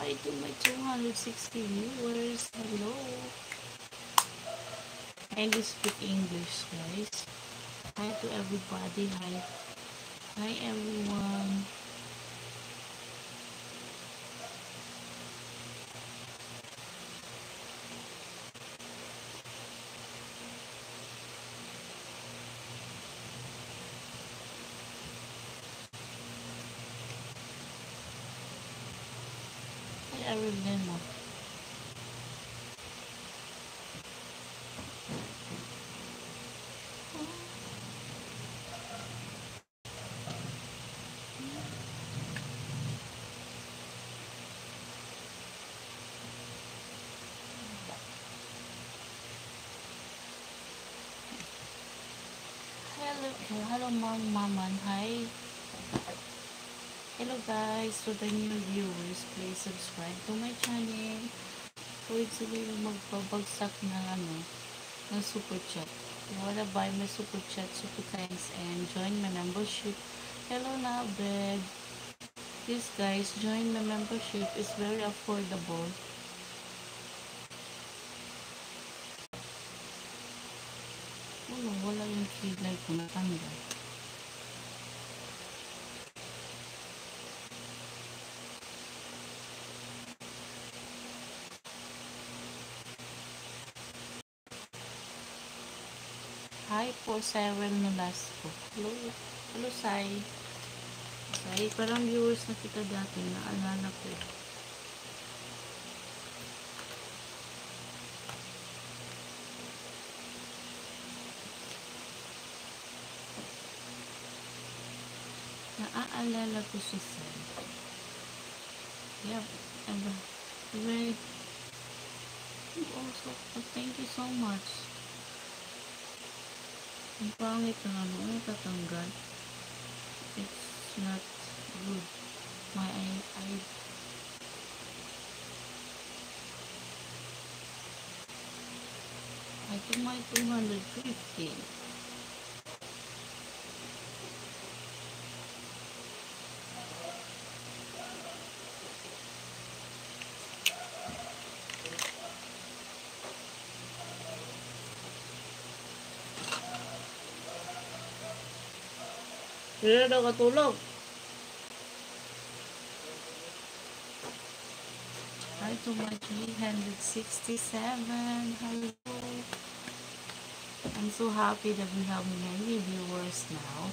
hi to my 260 viewers. Hello. I do speak English, guys. Hi to everybody. Hi. Hi, everyone. Hi, everyone. Hello, Maman. Hi. Hello, guys. To the new viewers, please subscribe to my channel. Huwag sila magpabagsak ng super chat. You wanna buy my super chat, super thanks, and join my membership. Hello, Nabed. Please, guys, join my membership. It's very affordable. Wala yung kilay ko natanggal. Hi po, Cyril Nolasco. Hello. Hello, Sai. Sai, parang viewers na kita dati. Naalala ko. Naaalala ko si Sai. Yep. Very. Also, thank you so much. Ang pangit na tatanggal. It's not good. I think my 250. Sila daw katulog. Hi to my 367. Hello. I'm so happy that we have many viewers now.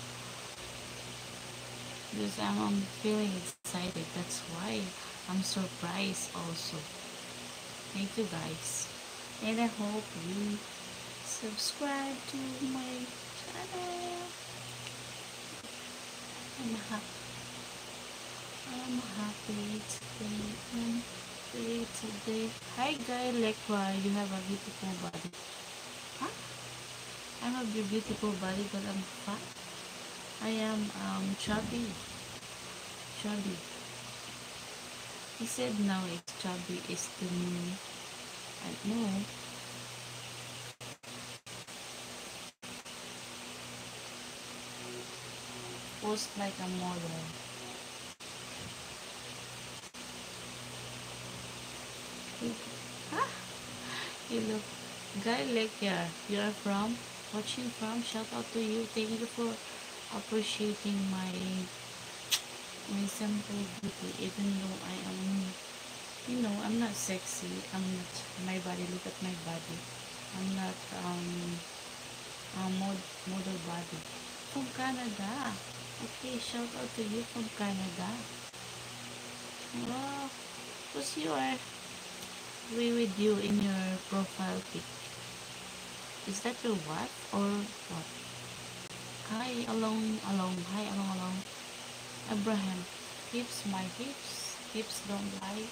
Because I'm feeling excited. That's why I'm surprised also. Thank you, guys. And I hope you subscribe to my channel. I'm happy today. Hi, Guy Lekwa. You have a beautiful body. Huh? I have a beautiful body, but I'm fat. I am chubby. He said now it's chubby is the new. I know. Post like a model. Huh? You look. Guy Lekya, you're watching from. Shout out to you. Thank you for appreciating my simple beauty. Even though I am, I'm not sexy. I'm not. My body. Look at my body. I'm not model body. From Canada. Okay, shout out to you from Canada. Wow, who's your with you in your profile pic? Is that your wife or what? Hi, along. Hi, along. Abraham. My hips don't lie.